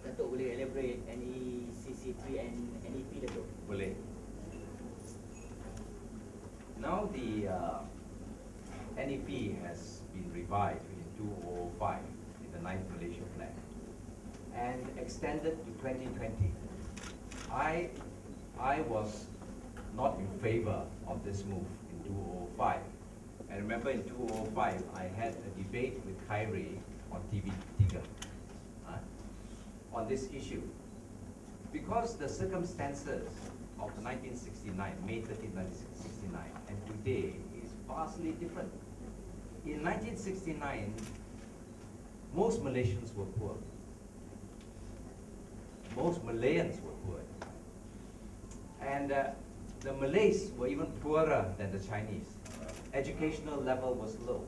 Dato boleh elaborate NECC3 and NEP, Dato? Boleh. Now the NEP has been revived in 2005 in the 9th Malaysia Plan and extended to 2020. I was not in favor of this move in 2005. I remember in 2005 I had a debate with Khairi on TV3 on this issue, because the circumstances of 1969, May 13, 1969, and today is vastly different. In 1969, most Malaysians were poor. Most Malayans were poor. And the Malays were even poorer than the Chinese. Educational level was low.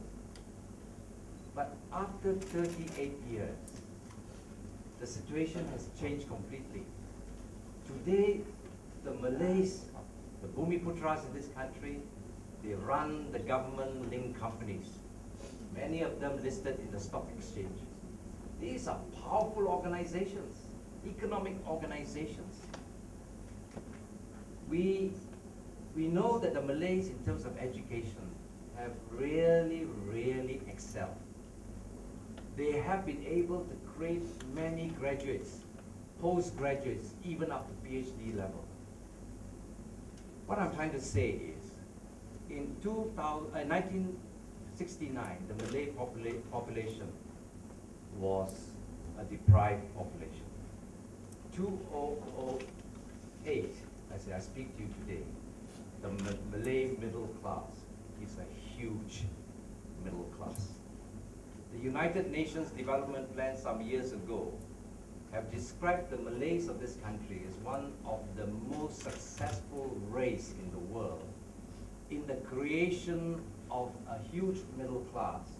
But after 38 years, the situation has changed completely. Today, the Malays, the Bumiputras in this country, they run the government-linked companies. Many of them listed in the stock exchange. These are powerful organizations, economic organizations. We know that the Malays, in terms of education, have really, really excelled. They have been able to create many graduates, postgraduates, even up to PhD level. What I'm trying to say is, in 1969, the Malay population was a deprived population. 2008, as I speak to you today, the Malay middle class is a huge middle class. The United Nations Development Plan some years ago have described the Malays of this country as one of the most successful race in the world in the creation of a huge middle class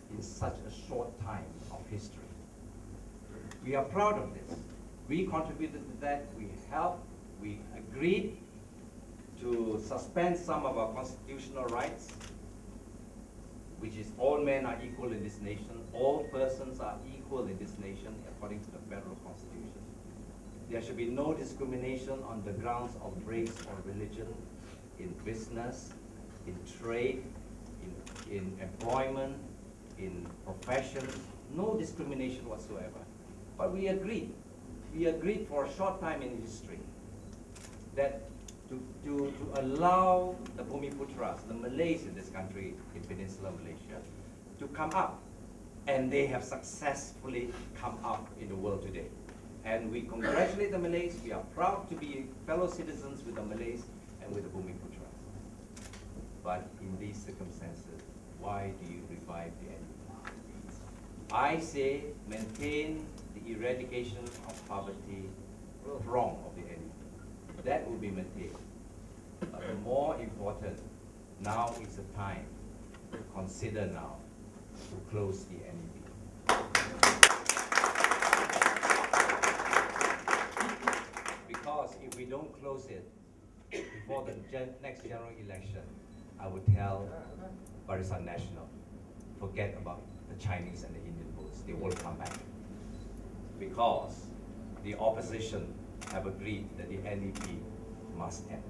in such a short time of history. We are proud of this. We contributed to that. We helped. We agreed to suspend some of our constitutional rights, which is all men are equal in this nation, all persons are equal in this nation according to the federal constitution. There should be no discrimination on the grounds of race or religion in business, in trade, in employment, in profession, no discrimination whatsoever. But we agreed for a short time in history that to allow the Bumiputras, the Malays in this country, in Peninsular Malaysia, to come up. And they have successfully come up in the world today. And we congratulate the Malays. We are proud to be fellow citizens with the Malays and with the Bumiputras. But in these circumstances, why do you revive the NEP? I say maintain the eradication of poverty prong of the NEP. That will be maintained. But the more important, now is the time to consider now to close the NEP. Because if we don't close it before the next general election, I would tell Barisan Nasional, forget about the Chinese and the Indian votes. They won't come back. Because the opposition have agreed that the NEP must end.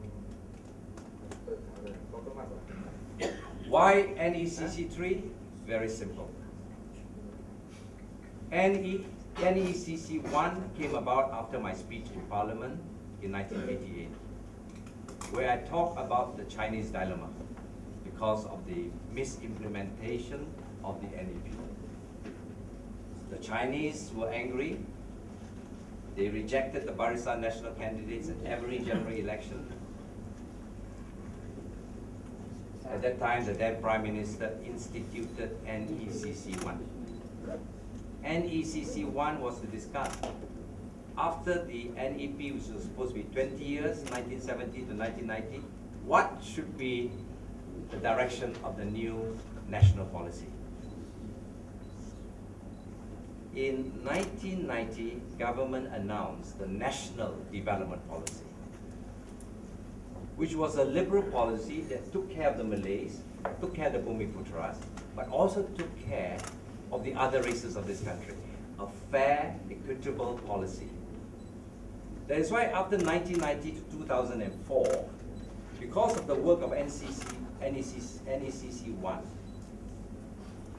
Why NECC3? Very simple. NECC1 came about after my speech in Parliament in 1988, where I talked about the Chinese dilemma because of the misimplementation of the NEP. The Chinese were angry. They rejected the Barisan Nasional candidates at every general election. At that time, the then Prime Minister instituted NECC1. NECC1 was to discuss, after the NEP, which was supposed to be 20 years, 1970 to 1990, what should be the direction of the new national policy. In 1990, government announced the National Development Policy, which was a liberal policy that took care of the Malays, took care of the Bumiputras, but also took care of the other races of this country. a fair, equitable policy. That is why after 1990 to 2004, because of the work of NECC 1,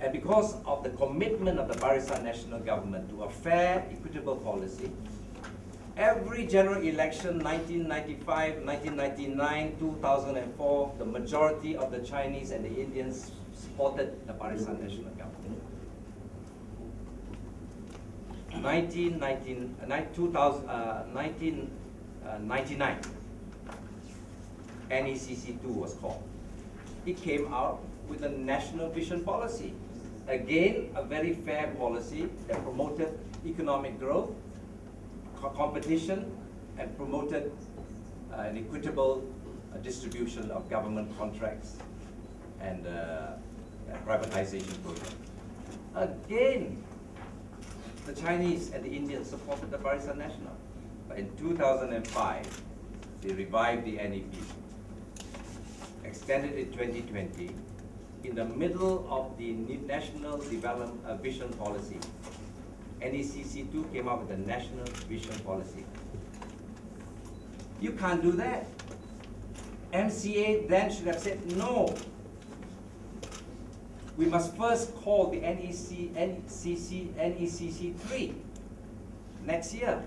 and because of the commitment of the Barisan National Government to a fair, equitable policy, every general election, 1995, 1999, 2004, the majority of the Chinese and the Indians supported the Barisan National Government. 1999, NECC 2 was called. It came out with a national vision policy. Again, a very fair policy that promoted economic growth, competition, and promoted an equitable distribution of government contracts and privatization program. Again, the Chinese and the Indians supported the Barisan National. But in 2005, they revived the NEP, extended it 2020, in the middle of the National Development Vision Policy. NECC 2 came up with a National Vision Policy. You can't do that. MCA then should have said, no. We must first call the NECC 3 next year.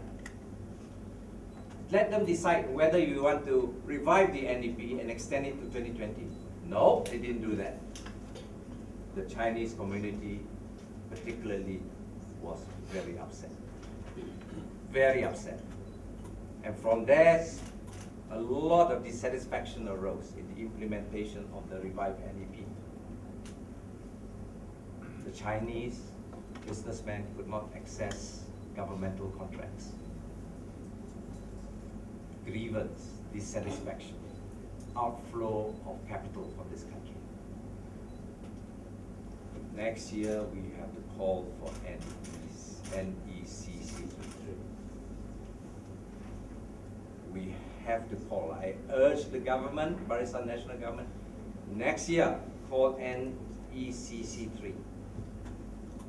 Let them decide whether you want to revive the NEP and extend it to 2020. No, they didn't do that. The Chinese community particularly was very upset. Very upset. And from there, a lot of dissatisfaction arose in the implementation of the revived NEP. The Chinese businessmen could not access governmental contracts. Grievance, dissatisfaction, outflow of capital from this country. Next year, we have to call for NECC. We have to call. I urge the government, Barisan National Government, next year, call NECC 3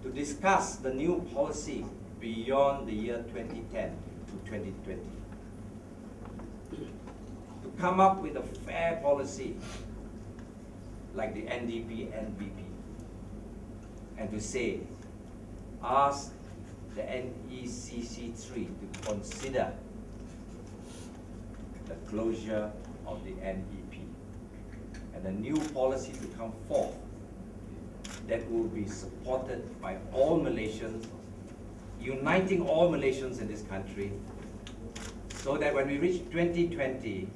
to discuss the new policy beyond the year 2010 to 2020. To come up with a fair policy like the NDP, NBP, and to say, ask the NECC 3 to consider the closure of the NEP and a new policy to come forth that will be supported by all Malaysians, uniting all Malaysians in this country, so that when we reach 2020,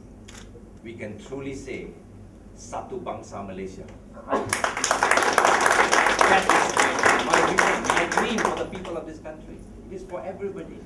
we can truly say, Satu Bangsa Malaysia. That is my dream for the people of this country. It is for everybody.